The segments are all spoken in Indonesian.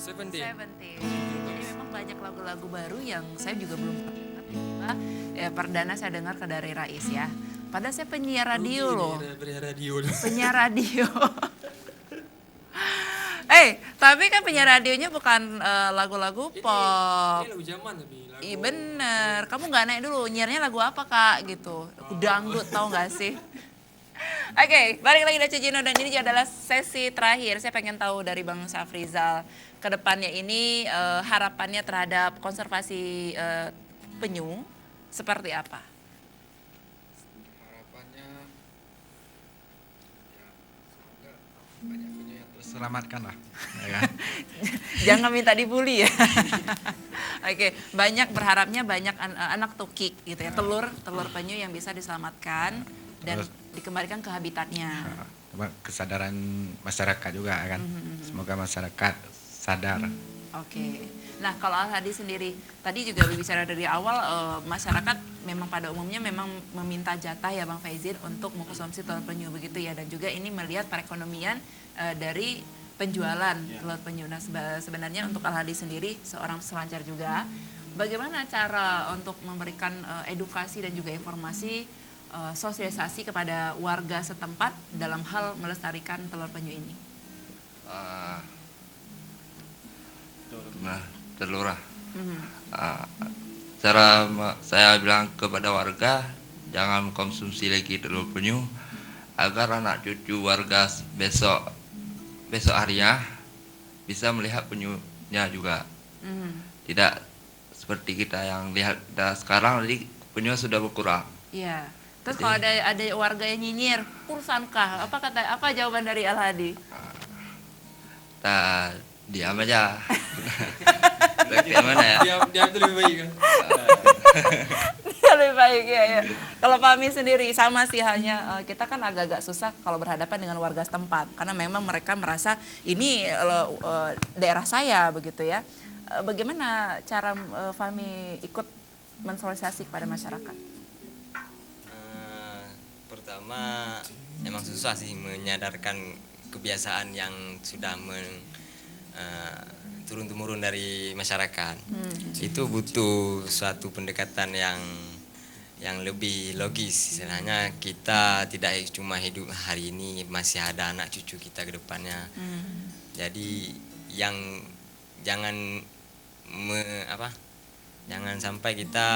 Seventeen. Jadi memang banyak lagu-lagu baru yang saya juga belum pernah dengar. Tiba-tiba, ya, perdana saya dengar ke dari Rais ya. Padahal saya penyiar radio loh. Penyiar radio. Tapi kan penyiar radionya bukan lagu-lagu pop. Ini lagu zaman tapi lagu. Iya bener. Kamu nggak naik dulu. Nyiarnya lagu apa kak? Gitu. Lagu dangdut tahu nggak sih? Oke, balik lagi dari Cino dan ini adalah sesi terakhir. Saya pengen tahu dari Bang Safrizal ke depannya ini harapannya terhadap konservasi penyu seperti apa? Harapannya ya semoga banyak penyu yang terselamatkan lah. Ya. Jangan minta dibully ya. Oke, banyak berharapnya banyak anak tukik gitu ya, telur penyu yang bisa diselamatkan dan dikembalikan ke habitatnya. Kesadaran masyarakat juga kan. Semoga masyarakat sadar. Oke. Nah, kalau Al-Hadi sendiri, tadi juga berbicara dari awal masyarakat memang pada umumnya memang meminta jatah ya Bang Faizin untuk mengkonsumsi telur penyu begitu ya, dan juga ini melihat perekonomian dari penjualan telur penyu. Nah, sebenarnya untuk Al-Hadi sendiri seorang selancar juga, bagaimana cara untuk memberikan edukasi dan juga informasi sosialisasi kepada warga setempat dalam hal melestarikan telur penyu ini? Telurah. Cara saya bilang kepada warga jangan konsumsi lagi telur penyu agar anak cucu warga besok harinya bisa melihat penyunya juga. Tidak seperti kita yang lihat kita sekarang, jadi penyu sudah berkurang. Iya. Terus kalau ada warga yang nyinyir, urusan kah? Apa jawaban dari Al-Hadi? Kita diam aja. Bagaimana ya? Diam itu lebih baik kan. Lebih baik ya. Kalau Pak Amin sendiri sama sih, hanya kita kan agak-agak susah kalau berhadapan dengan warga setempat karena memang mereka merasa ini daerah saya begitu ya. Bagaimana cara Fahmi ikut mensosialisasi kepada masyarakat? Pertama emang susah sih menyadarkan kebiasaan yang sudah turun-temurun dari masyarakat. Itu butuh suatu pendekatan yang lebih logis. Istilahnya kita tidak cuma hidup hari ini, masih ada anak cucu kita ke depannya. Jadi yang jangan sampai kita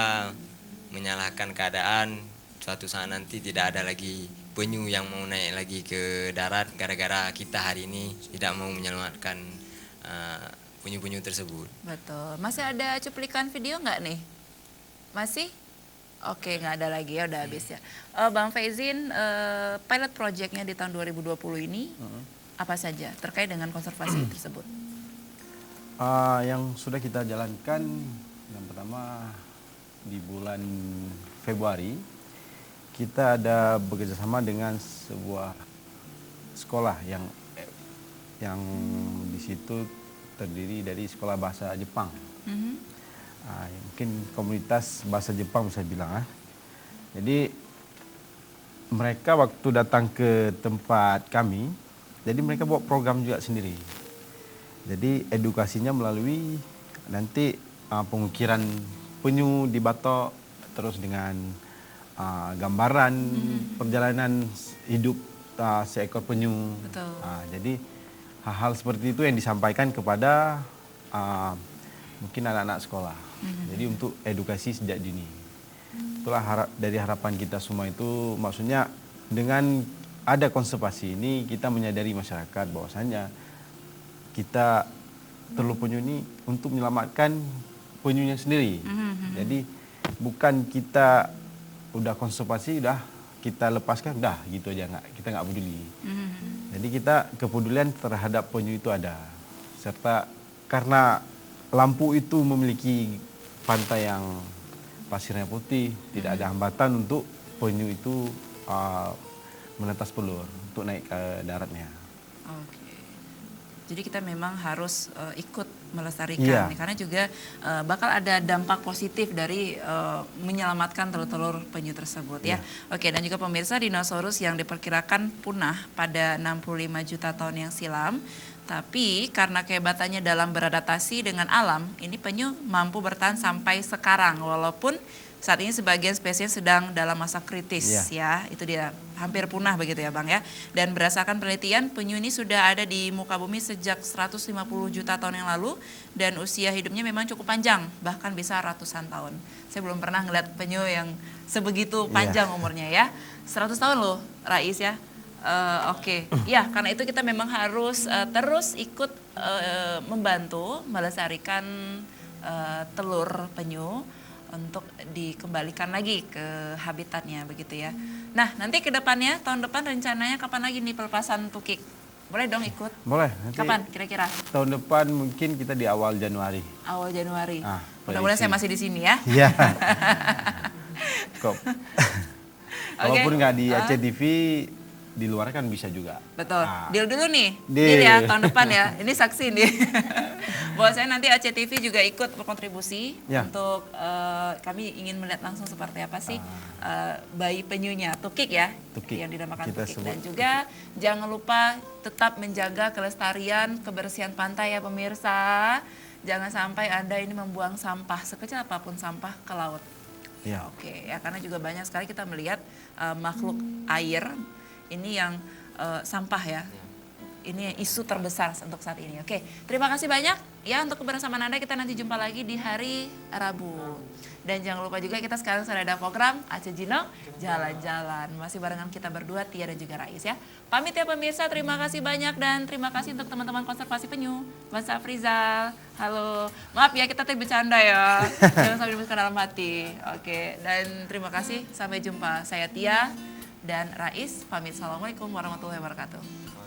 menyalahkan keadaan, suatu saat nanti tidak ada lagi penyu yang mau naik lagi ke darat gara-gara kita hari ini tidak mau menyelamatkan penyu-penyu tersebut. Betul. Masih ada cuplikan video nggak nih? Masih? Oke, nggak ada lagi ya, udah habis ya. Bang Faizin, pilot projectnya di tahun 2020 ini apa saja terkait dengan konservasi tersebut? Yang sudah kita jalankan, yang pertama di bulan Februari kita ada bekerjasama dengan sebuah sekolah yang di situ terdiri dari sekolah bahasa Jepang. Mungkin komunitas bahasa Jepang bisa bilang. Jadi mereka waktu datang ke tempat kami, jadi mereka buat program juga sendiri. Jadi edukasinya melalui nanti pengukiran penyu di batok, terus dengan gambaran perjalanan hidup seekor penyu. Betul. Jadi hal-hal seperti itu yang disampaikan kepada mungkin anak-anak sekolah. Jadi untuk edukasi sejak dini. Itulah dari harapan kita semua itu, maksudnya dengan ada konservasi ini kita menyadari masyarakat bahwasanya kita telur penyu ini untuk menyelamatkan penyunya sendiri. Jadi bukan kita udah konservasi udah kita lepaskan udah gitu aja, kita nggak peduli. Jadi kita kepedulian terhadap penyu itu ada, serta karena Lampu itu memiliki pantai yang pasirnya putih, tidak ada hambatan untuk penyu itu menetas pelur untuk naik ke daratnya. Oke. Jadi kita memang harus ikut melestarikan, karena juga bakal ada dampak positif dari menyelamatkan telur-telur penyu tersebut ya. Oke, dan juga pemirsa, dinosaurus yang diperkirakan punah pada 65 juta tahun yang silam Tapi karena kehebatannya dalam beradaptasi dengan alam, ini penyu mampu bertahan sampai sekarang walaupun saat ini sebagian spesies sedang dalam masa kritis ya. Itu dia hampir punah begitu ya Bang ya. Dan berdasarkan penelitian, penyu ini sudah ada di muka bumi sejak 150 juta tahun yang lalu dan usia hidupnya memang cukup panjang, bahkan bisa ratusan tahun. Saya belum pernah ngeliat penyu yang sebegitu panjang umurnya ya. 100 tahun loh Rais ya. Oke, ya karena itu kita memang harus terus ikut membantu melestarikan telur penyu untuk dikembalikan lagi ke habitatnya begitu ya. Nah nanti ke depannya tahun depan rencananya kapan lagi nih pelepasan tukik? Boleh dong ikut? Boleh. Nanti Kapan kira-kira? tahun depan mungkin kita di awal Januari. Awal Januari. Ah, Mudah-mudahan saya masih di sini ya. Iya. Kok. Walaupun nggak di Aceh TV, di luar kan bisa juga. Betul. Ah. Deal dulu nih. Deal. Deal ya tahun depan ya. Ini saksi nih. Bahwa saya nanti Aceh TV juga ikut berkontribusi Ya. untuk kami ingin melihat langsung seperti apa sih bayi penyunya tukik ya, Tukik. yang dinamakan Kita tukik. sebut Dan juga jangan lupa tetap menjaga kelestarian kebersihan pantai ya pemirsa. Jangan sampai Anda ini membuang sampah sekecil apapun sampah ke laut. Ya. Oke, ya karena juga banyak sekali kita melihat makhluk air ini yang sampah ya. Ini isu terbesar untuk saat ini. Oke, terima kasih banyak ya untuk kebersamaan Anda. Kita nanti jumpa lagi di hari Rabu. Dan jangan lupa juga kita sekarang sudah ada program Aceh Jino Jalan-Jalan. Masih barengan kita berdua, Tia dan juga Rais ya. Pamit ya pemirsa, terima kasih banyak dan terima kasih untuk teman-teman konservasi penyu. Mas Afrizal, halo. Maaf ya kita tadi bercanda ya. Jangan sampai dimasukkan dalam hati. Oke, dan terima kasih. Sampai jumpa. Saya Tia dan Rais. Pamit. Assalamualaikum warahmatullahi wabarakatuh.